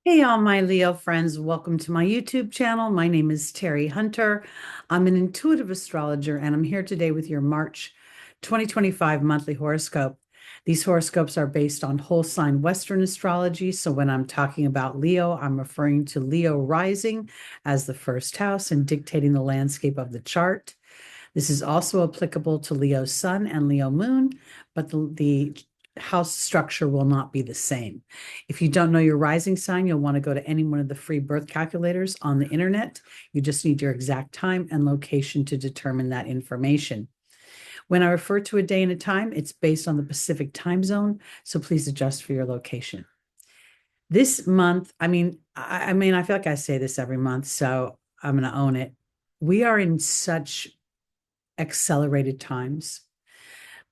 Hey, all my Leo friends, welcome to my YouTube channel. My name is Teri Hunter. I'm an intuitive astrologer, and I'm here today with your March 2025 monthly horoscope. These horoscopes are based on whole sign Western astrology. So when I'm talking about Leo, I'm referring to Leo rising as the first house and dictating the landscape of the chart. This is also applicable to Leo sun and Leo moon, but the house structure will not be the same. If you don't know your rising sign, you'll want to go to any one of the free birth calculators on the internet. You just need your exact time and location to determine that information. When I refer to a day and a time, it's based on the Pacific time zone, so please adjust for your location. This month, I feel like I say this every month, so I'm going to own it. We are in such accelerated times.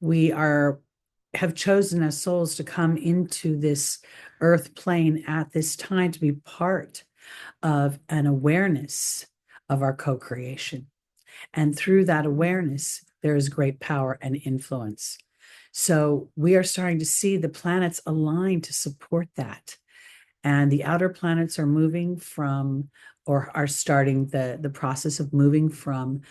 We have chosen as souls to come into this earth plane at this time to be part of an awareness of our co-creation. And through that awareness, there is great power and influence. So we are starting to see the planets align to support that. And the outer planets are moving from, or are starting the process of moving from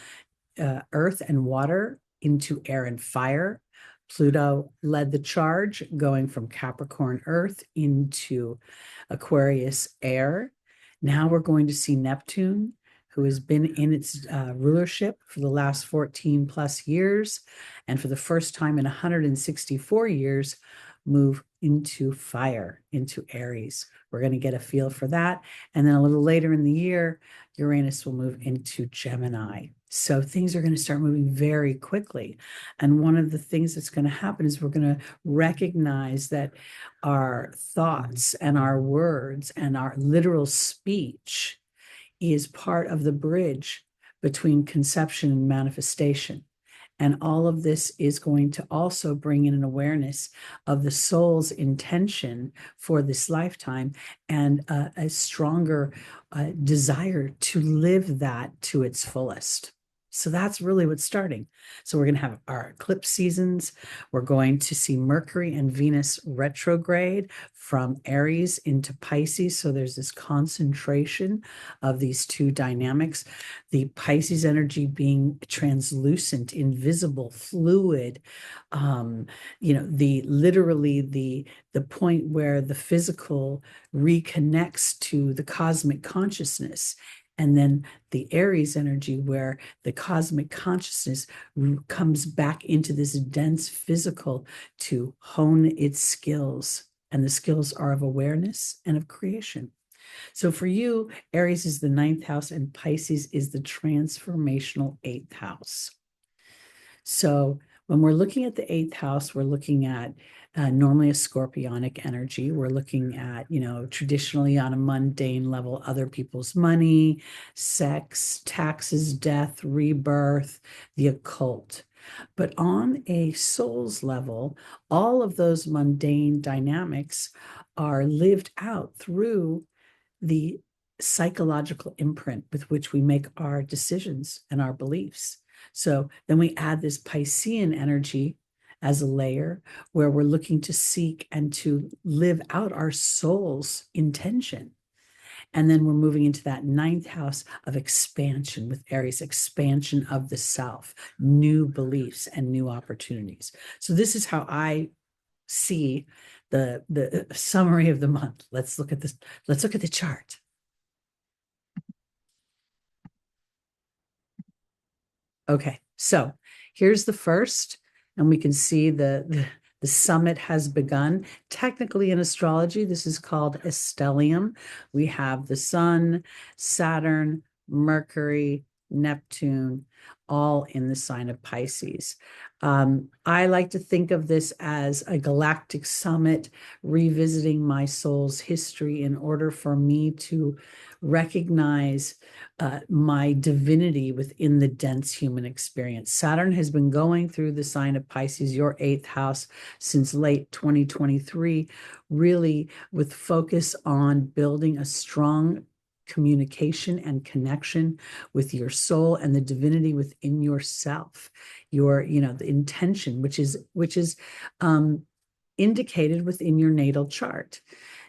earth and water into air and fire. Pluto led the charge, going from Capricorn earth into Aquarius air. Now we're going to see Neptune, who has been in its rulership for the last 14 plus years, and for the first time in 164 years, move into fire, into Aries. We're going to get a feel for that. And then a little later in the year, Uranus will move into Gemini. So things are going to start moving very quickly. And one of the things that's going to happen is we're going to recognize that our thoughts and our words and our literal speech is part of the bridge between conception and manifestation. And all of this is going to also bring in an awareness of the soul's intention for this lifetime and a stronger desire to live that to its fullest. So that's really what's starting. So we're going to have our eclipse seasons. We're going to see Mercury and Venus retrograde from Aries into Pisces. So there's this concentration of these two dynamics. The Pisces energy being translucent, invisible, fluid, the point where the physical reconnects to the cosmic consciousness. And then the Aries energy, where the cosmic consciousness comes back into this dense physical to hone its skills. And the skills are of awareness and of creation. So for you, Aries is the ninth house and Pisces is the transformational eighth house. So when we're looking at the eighth house, we're looking at normally a scorpionic energy. We're looking at, traditionally on a mundane level, other people's money, sex, taxes, death, rebirth, the occult. But on a soul's level, all of those mundane dynamics are lived out through the psychological imprint with which we make our decisions and our beliefs. So then we add this Piscean energy as a layer where we're looking to seek and to live out our soul's intention. And then we're moving into that ninth house of expansion with Aries, expansion of the self, new beliefs and new opportunities. So this is how I see the summary of the month. Let's look at this. Let's look at the chart. Okay, so here's the first, and we can see the summit has begun. Technically in astrology, this is called a stellium. We have the sun, Saturn, Mercury, Neptune, all in the sign of Pisces. I like to think of this as a galactic summit, revisiting my soul's history in order for me to recognize my divinity within the dense human experience. Saturn has been going through the sign of Pisces, your eighth house, since late 2023, really with focus on building a strong communication and connection with your soul and the divinity within yourself, the intention, which is indicated within your natal chart.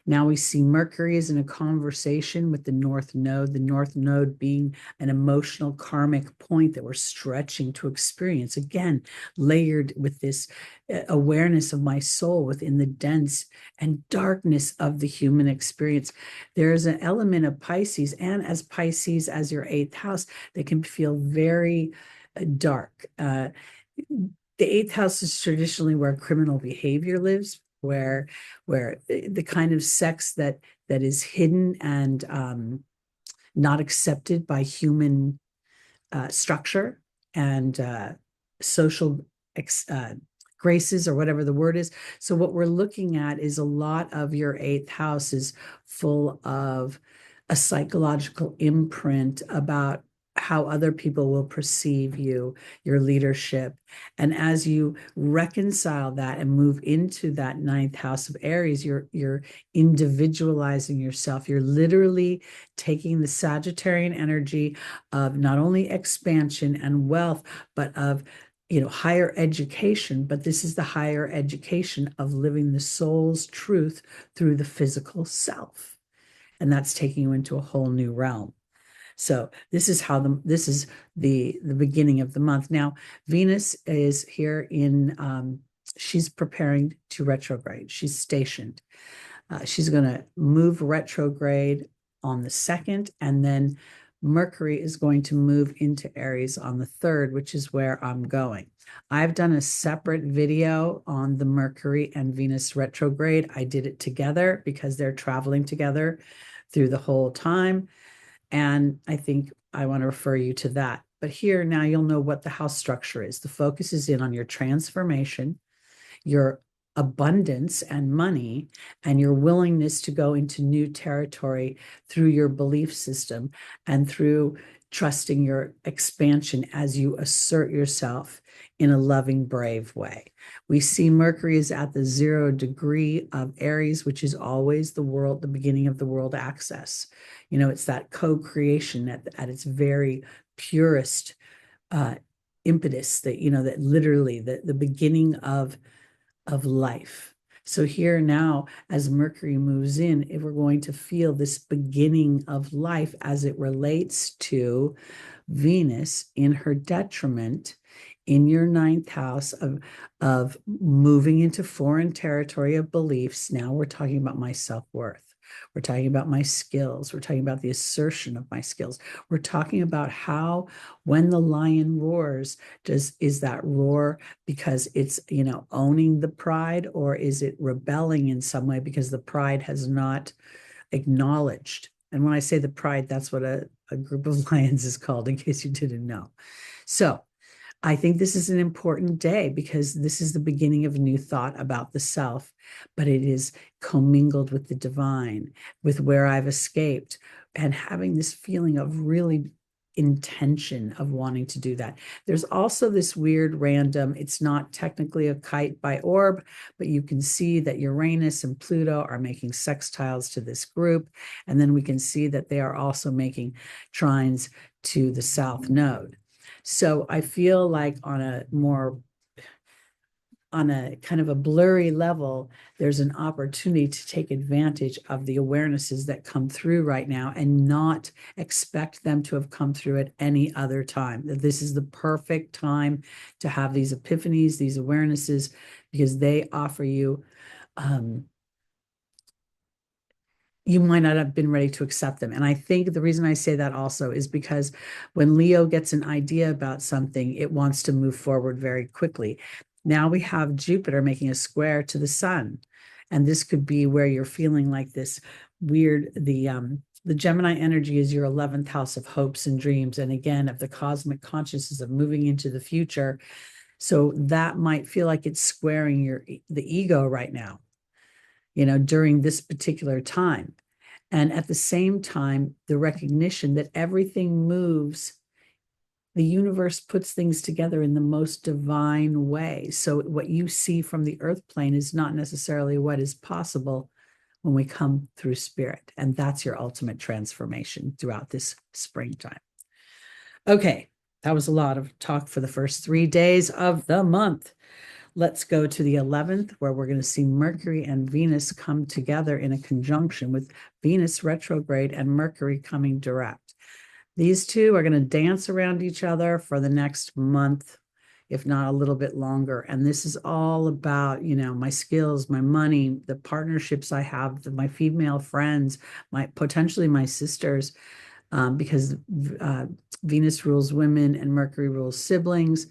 Now we see Mercury is in a conversation with the North Node being an emotional karmic point that we're stretching to experience. Again, layered with this awareness of my soul within the dense and darkness of the human experience. There is an element of Pisces, and as Pisces, as your eighth house, they can feel very dark. The eighth house is traditionally where criminal behavior lives, where the kind of sex that is hidden and not accepted by human structure and social graces, or whatever the word is. So what we're looking at is a lot of your eighth house is full of a psychological imprint about how other people will perceive you, your leadership. And as you reconcile that and move into that ninth house of Aries, you're individualizing yourself. You're literally taking the Sagittarian energy of not only expansion and wealth, but of higher education. But this is the higher education of living the soul's truth through the physical self. And that's taking you into a whole new realm. So this is the beginning of the month. Now, Venus is here she's preparing to retrograde. She's stationed. She's going to move retrograde on the 2nd, and then Mercury is going to move into Aries on the 3rd, which is where I'm going. I've done a separate video on the Mercury and Venus retrograde. I did it together because they're traveling together through the whole time. And I think I want to refer you to that. But here now you'll know what the house structure is. The focus is in on your transformation, your abundance and money, and your willingness to go into new territory through your belief system and through trusting your expansion as you assert yourself in a loving, brave way. We see Mercury is at the 0 degree of Aries, which is always the beginning of the world access. It's that co-creation at its very purest impetus, that literally the beginning of life. So here now, as Mercury moves in, if we're going to feel this beginning of life as it relates to Venus in her detriment in your ninth house of moving into foreign territory of beliefs. Now we're talking about my self-worth. We're talking about my skills. We're talking about the assertion of my skills. We're talking about how, when the lion roars, is that roar because it's, owning the pride, or is it rebelling in some way because the pride has not acknowledged? And when I say the pride, that's what a group of lions is called, in case you didn't know. So I think this is an important day because this is the beginning of a new thought about the self, but it is commingled with the divine, with where I've escaped, and having this feeling of really intention of wanting to do that. There's also this weird random, it's not technically a kite by orb, but you can see that Uranus and Pluto are making sextiles to this group. And then we can see that they are also making trines to the South Node. So I feel like on a kind of a blurry level, there's an opportunity to take advantage of the awarenesses that come through right now and not expect them to have come through at any other time. That this is the perfect time to have these epiphanies, these awarenesses, because they offer you you might not have been ready to accept them. And I think the reason I say that also is because when Leo gets an idea about something, it wants to move forward very quickly. Now we have Jupiter making a square to the sun. And this could be where you're feeling like this weird, the Gemini energy is your 11th house of hopes and dreams. And again, of the cosmic consciousness of moving into the future. So that might feel like it's squaring the ego right now, during this particular time. And at the same time, the recognition that everything moves, the universe puts things together in the most divine way. So what you see from the earth plane is not necessarily what is possible when we come through spirit. And that's your ultimate transformation throughout this springtime. Okay, that was a lot of talk for the first 3 days of the month. Let's go to the 11th, where we're going to see Mercury and Venus come together in a conjunction, with Venus retrograde and Mercury coming direct. These two are going to dance around each other for the next month, if not a little bit longer. And this is all about, my skills, my money, the partnerships I have, my female friends, potentially my sisters, because Venus rules women and Mercury rules siblings.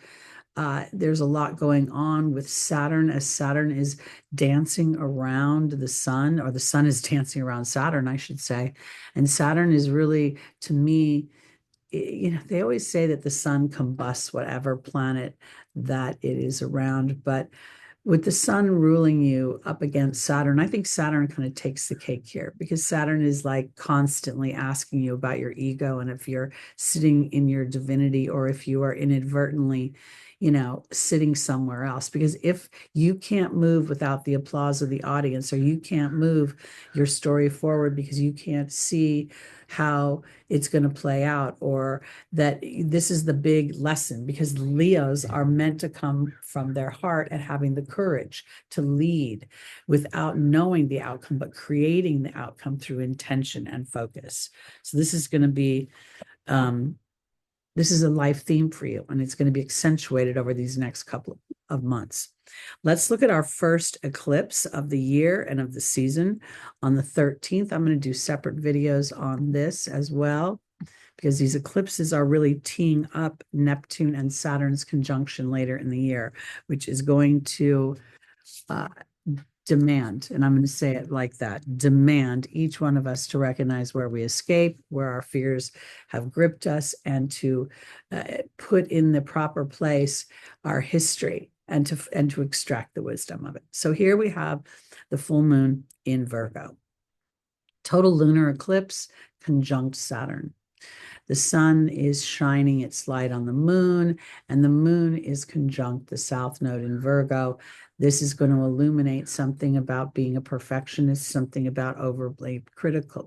There's a lot going on with Saturn, as Saturn is dancing around the sun, or the sun is dancing around Saturn, I should say. And Saturn is really, to me, they always say that the sun combusts whatever planet that it is around, but with the sun ruling you up against Saturn, I think Saturn kind of takes the cake here, because Saturn is like constantly asking you about your ego, and if you're sitting in your divinity, or if you are inadvertently, sitting somewhere else. Because if you can't move without the applause of the audience, or you can't move your story forward because you can't see how it's going to play out, or that this is the big lesson, because Leos are meant to come from their heart and having the courage to lead without knowing the outcome, but creating the outcome through intention and focus. So this is going to be this is a life theme for you, and it's going to be accentuated over these next couple of months. Let's look at our first eclipse of the year and of the season on the 13th. I'm going to do separate videos on this as well, because these eclipses are really teeing up Neptune and Saturn's conjunction later in the year, which is going to demand, and I'm going to say it like that, demand each one of us to recognize where we escape, where our fears have gripped us, and to put in the proper place our history, and to extract the wisdom of it. So here we have the full moon in Virgo. Total lunar eclipse conjunct Saturn. The sun is shining its light on the moon, and the moon is conjunct the south node in Virgo. This is going to illuminate something about being a perfectionist, something about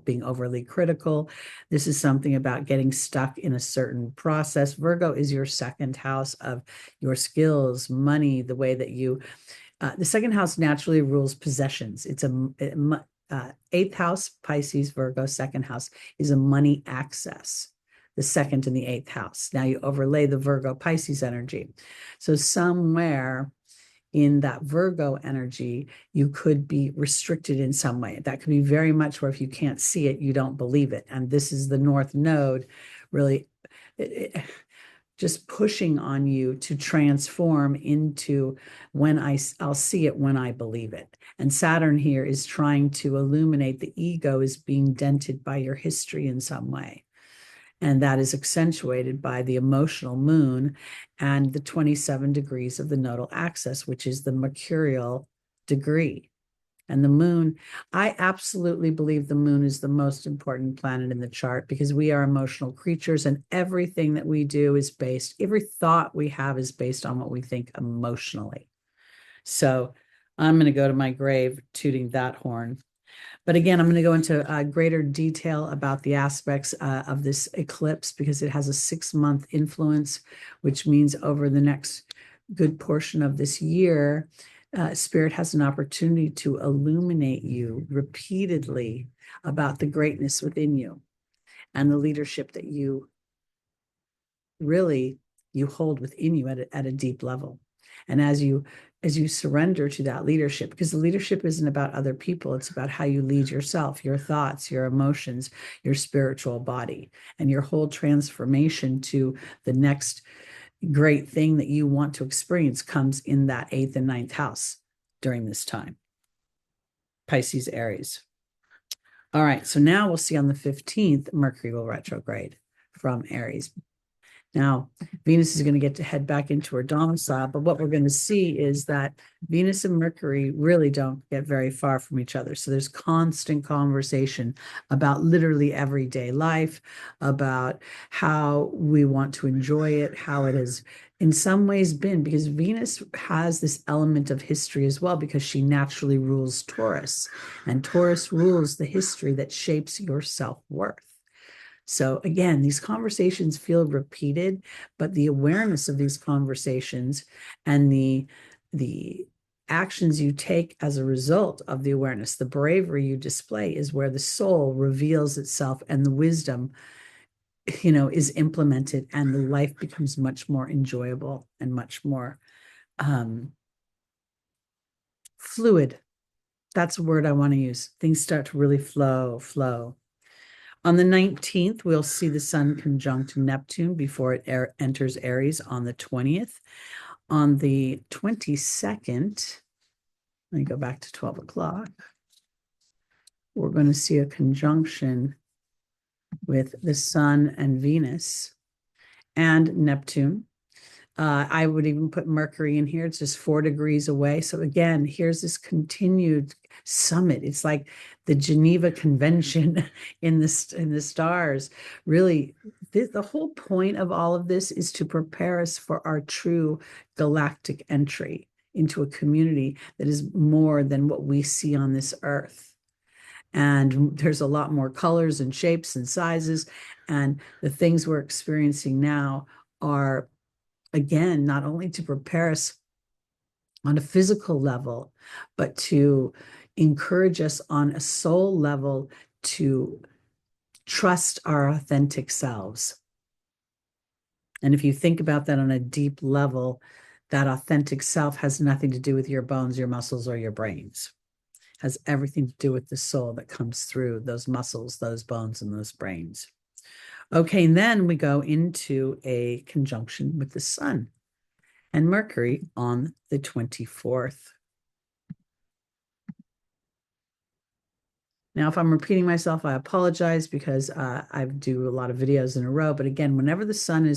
being overly critical. This is something about getting stuck in a certain process. Virgo is your second house of your skills, money, the way that you, the second house naturally rules possessions. It's eighth house, Pisces, Virgo, second house is a money access. The second and the eighth house. Now you overlay the Virgo Pisces energy. So somewhere in that Virgo energy, you could be restricted in some way. That could be very much where if you can't see it, you don't believe it. And this is the North Node really just pushing on you to transform into I'll see it when I believe it. And Saturn here is trying to illuminate the ego is being dented by your history in some way. And that is accentuated by the emotional moon and the 27 degrees of the nodal axis, which is the mercurial degree. And the moon, I absolutely believe the moon is the most important planet in the chart, because we are emotional creatures, and everything that we do is every thought we have is based on what we think emotionally. So I'm going to go to my grave tooting that horn. But again, I'm going to go into greater detail about the aspects of this eclipse, because it has a 6-month influence, which means over the next good portion of this year, Spirit has an opportunity to illuminate you repeatedly about the greatness within you and the leadership that you hold within you at a deep level. And as you surrender to that leadership, because the leadership isn't about other people, it's about how you lead yourself, your thoughts, your emotions, your spiritual body, and your whole transformation to the next great thing that you want to experience comes in that 8th and 9th house during this time. Pisces, Aries. All right, so now we'll see on the 15th, Mercury will retrograde from Aries. Now, Venus is going to get to head back into her domicile, but what we're going to see is that Venus and Mercury really don't get very far from each other. So there's constant conversation about literally everyday life, about how we want to enjoy it, how it has in some ways been, because Venus has this element of history as well, because she naturally rules Taurus, and Taurus rules the history that shapes your self-worth. So again, these conversations feel repeated, but the awareness of these conversations and the the actions you take as a result of the awareness, the bravery you display, is where the soul reveals itself and the wisdom, is implemented, and the life becomes much more enjoyable and much more fluid. That's a word I want to use. Things start to really flow. On the 19th, we'll see the sun conjunct Neptune before it enters Aries on the 20th. On the 22nd, let me go back to 12 o'clock. We're going to see a conjunction with the sun and Venus and Neptune. I would even put Mercury in here. It's just 4 degrees away. So again, here's this continued summit. It's like the Geneva Convention in the stars. Really, the whole point of all of this is to prepare us for our true galactic entry into a community that is more than what we see on this earth. And there's a lot more colors and shapes and sizes. And the things we're experiencing now are, again, not only to prepare us on a physical level, but to encourage us on a soul level to trust our authentic selves. And if you think about that on a deep level, that authentic self has nothing to do with your bones, your muscles, or your brains. It has everything to do with the soul that comes through those muscles, those bones, and those brains. Okay, and then we go into a conjunction with the sun and Mercury on the 24th. Now, if I'm repeating myself, I apologize, because I do a lot of videos in a row. But again, whenever the sun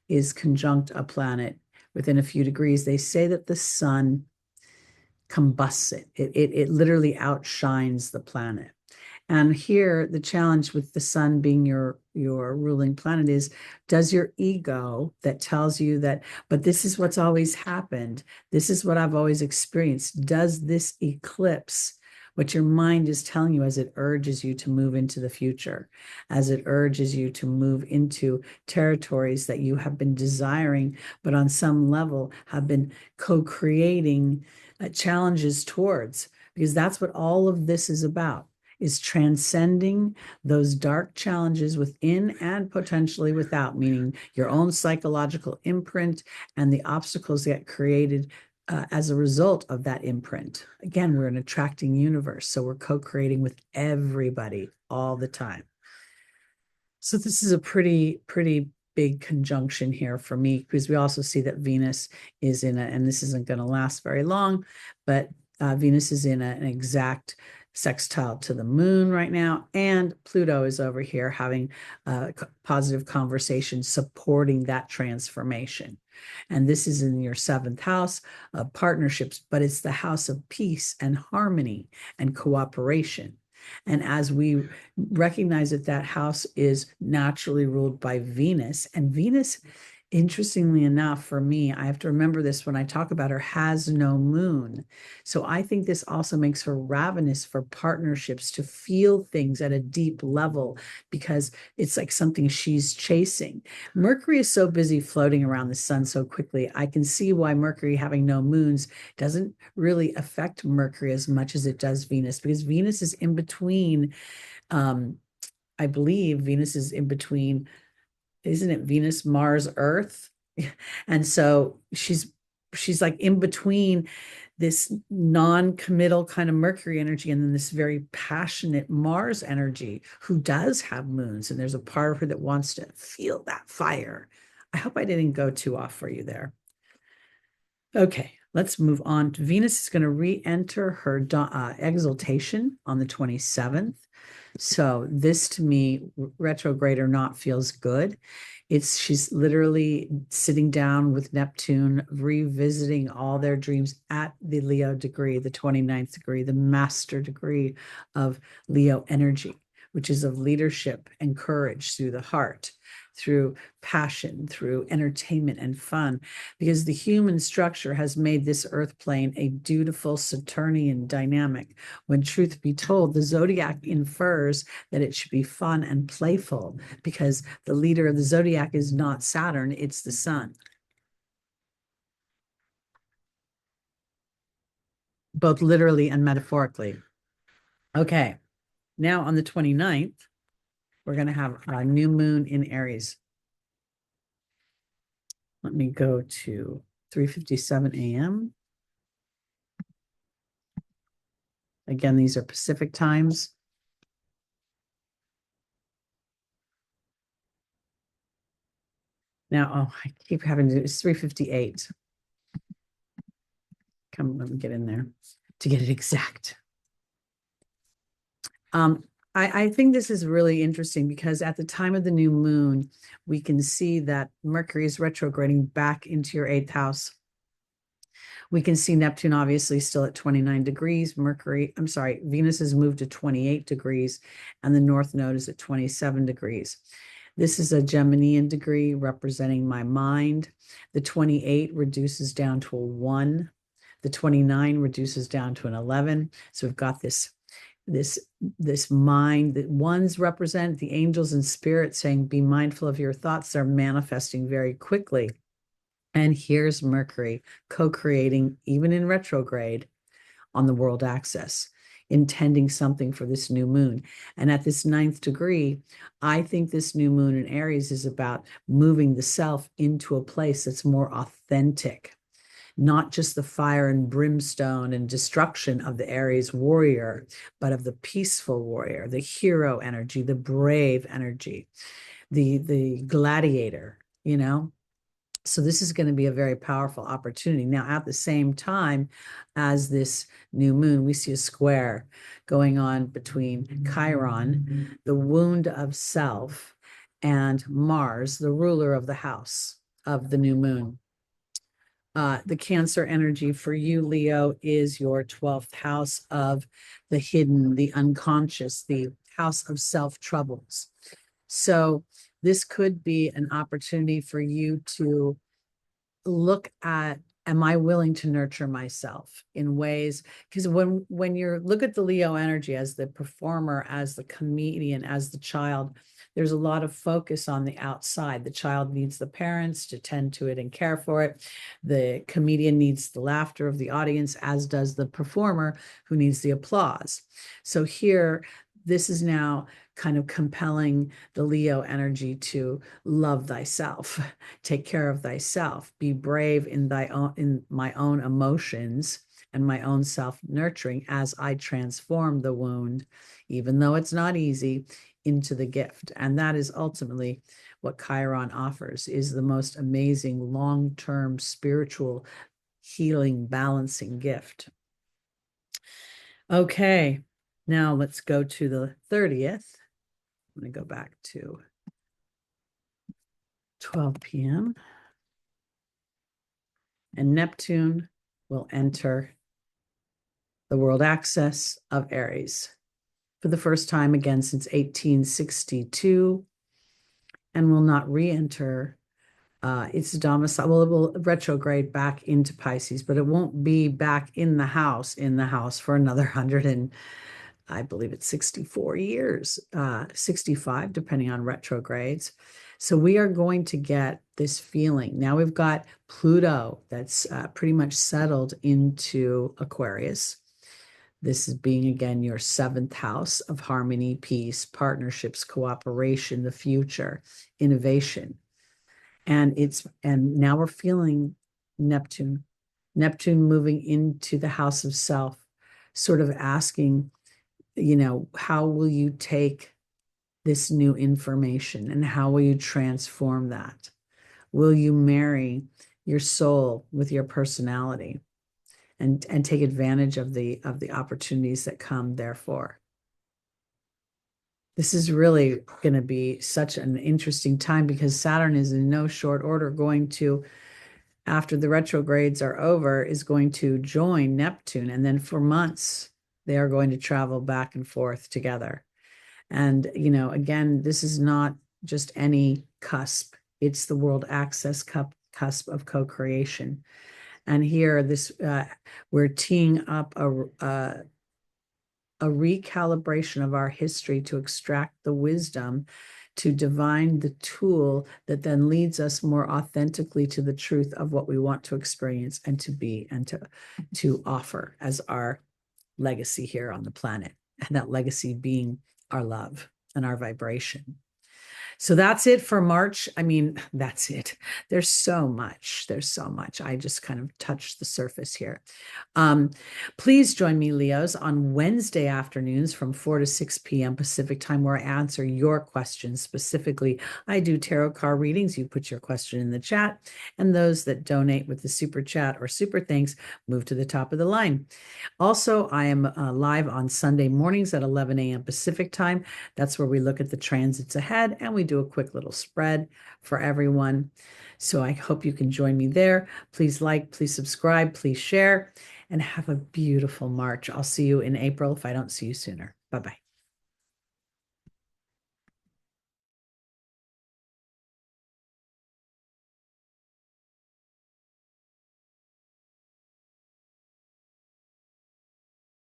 is conjunct a planet within a few degrees, they say that the sun combusts it. It literally outshines the planet. And here, the challenge with the sun being your ruling planet is, does your ego that tells you that, but this is what's always happened, this is what I've always experienced, does this eclipse what your mind is telling you as it urges you to move into the future, as it urges you to move into territories that you have been desiring, but on some level have been co-creating challenges towards? Because that's what all of this is about, is transcending those dark challenges within and potentially without, meaning your own psychological imprint and the obstacles that get created as a result of that imprint. Again, we're an attracting universe, so we're co-creating with everybody all the time. So this is a pretty big conjunction here for me, because we also see that Venus is in and this isn't going to last very long, but Venus is in an exact sextile to the moon right now, and Pluto is over here having a positive conversation supporting that transformation. And this is in your 7th house of partnerships, but it's the house of peace and harmony and cooperation. And as we recognize that that house is naturally ruled by Venus, and Venus, interestingly enough, for me, I have to remember this when I talk about her, has no moon. So I think this also makes her ravenous for partnerships, to feel things at a deep level, because it's like something she's chasing. Mercury is so busy floating around the sun so quickly. I can see why Mercury having no moons doesn't really affect Mercury as much as it does Venus, because Venus is in between. I believe Venus is in between, isn't it Venus, Mars, Earth? And so she's like in between this non-committal kind of Mercury energy and then this very passionate Mars energy, who does have moons. And there's a part of her that wants to feel that fire. I hope I didn't go too off for you there. Okay, let's move on. Venus is going to re-enter her exaltation on the 27th. So this, to me, retrograde or not, feels good. She's literally sitting down with Neptune, revisiting all their dreams at the Leo degree, the 29th degree, the master degree of Leo energy, which is of leadership and courage through the heart, through passion, through entertainment and fun, because the human structure has made this earth plane a dutiful Saturnian dynamic, when truth be told, the Zodiac infers that it should be fun and playful, because the leader of the Zodiac is not Saturn, it's the sun. both literally and metaphorically. Okay, now on the 29th, we're going to have a new moon in Aries. Let me go to 3:57 a.m. Again, these are Pacific times. Now, oh, I keep having to do it's 3:58. Come, let me get in there to get it exact. I think this is really interesting because at the time of the new moon, we can see that Mercury is retrograding back into your 8th house. We can see Neptune obviously still at 29 degrees. Venus has moved to 28 degrees, and the North Node is at 27 degrees. This is a Geminian degree representing my mind. The 28 reduces down to a 1. The 29 reduces down to an 11. So we've got this mind that ones represent the angels and spirits saying, be mindful of your thoughts. They're manifesting very quickly. And here's Mercury co-creating, even in retrograde, on the world axis, intending something for this new moon. And at this 9th degree, I think this new moon in Aries is about moving the self into a place that's more authentic, not just the fire and brimstone and destruction of the Aries warrior, but of the peaceful warrior, the hero energy, the brave energy, the gladiator, you know? So this is going to be a very powerful opportunity. Now, at the same time as this new moon, we see a square going on between Chiron, the wound of self, and Mars, the ruler of the house of the new moon. The Cancer energy for you, Leo, is your 12th house of the hidden, the unconscious, the house of self troubles. So this could be an opportunity for you to look at, am I willing to nurture myself in ways? Because when you look at the Leo energy as the performer, as the comedian, as the child, there's a lot of focus on the outside. The child needs the parents to tend to it and care for it. The comedian needs the laughter of the audience, as does the performer, who needs the applause. So here, this is now kind of compelling the Leo energy to love thyself, take care of thyself, be brave in my own emotions and my own self-nurturing as I transform the wound, even though it's not easy, into the gift. And that is ultimately what Chiron offers, is the most amazing long-term spiritual healing, balancing gift. Okay, now let's go to the 30th. I'm going to go back to 12 p.m. And Neptune will enter the world axis of Aries for the first time again since 1862, and will not re-enter its domicile. Well, it will retrograde back into Pisces, but it won't be back in the house for another 100 and I believe it's 64 years, 65, depending on retrogrades. So we are going to get this feeling. Now we've got Pluto that's pretty much settled into Aquarius. This is being, again, your 7th house of harmony, peace, partnerships, cooperation, the future, innovation. And now we're feeling Neptune moving into the house of self, sort of asking, how will you take this new information and how will you transform that? Will you marry your soul with your personality and take advantage of the opportunities that come therefore? This is really going to be such an interesting time because Saturn is in no short order going to, after the retrogrades are over, is going to join Neptune. And then for months, they are going to travel back and forth together. And, again, this is not just any cusp. It's the world axis cusp of co-creation. And here, we're teeing up a recalibration of our history to extract the wisdom to divine the tool that then leads us more authentically to the truth of what we want to experience and to be and to offer as our legacy here on the planet. And that legacy being our love and our vibration. So that's it for March. I mean, that's it. There's so much. There's so much. I just kind of touched the surface here. Please join me, Leos, on Wednesday afternoons from 4 to 6 p.m. Pacific time, where I answer your questions specifically. I do tarot card readings. You put your question in the chat, and those that donate with the super chat or super thanks move to the top of the line. Also, I am live on Sunday mornings at 11 a.m. Pacific time. That's where we look at the transits ahead and we do a quick little spread for everyone. So I hope you can join me there. Please like, please subscribe, please share, and have a beautiful March. I'll see you in April if I don't see you sooner. Bye-bye.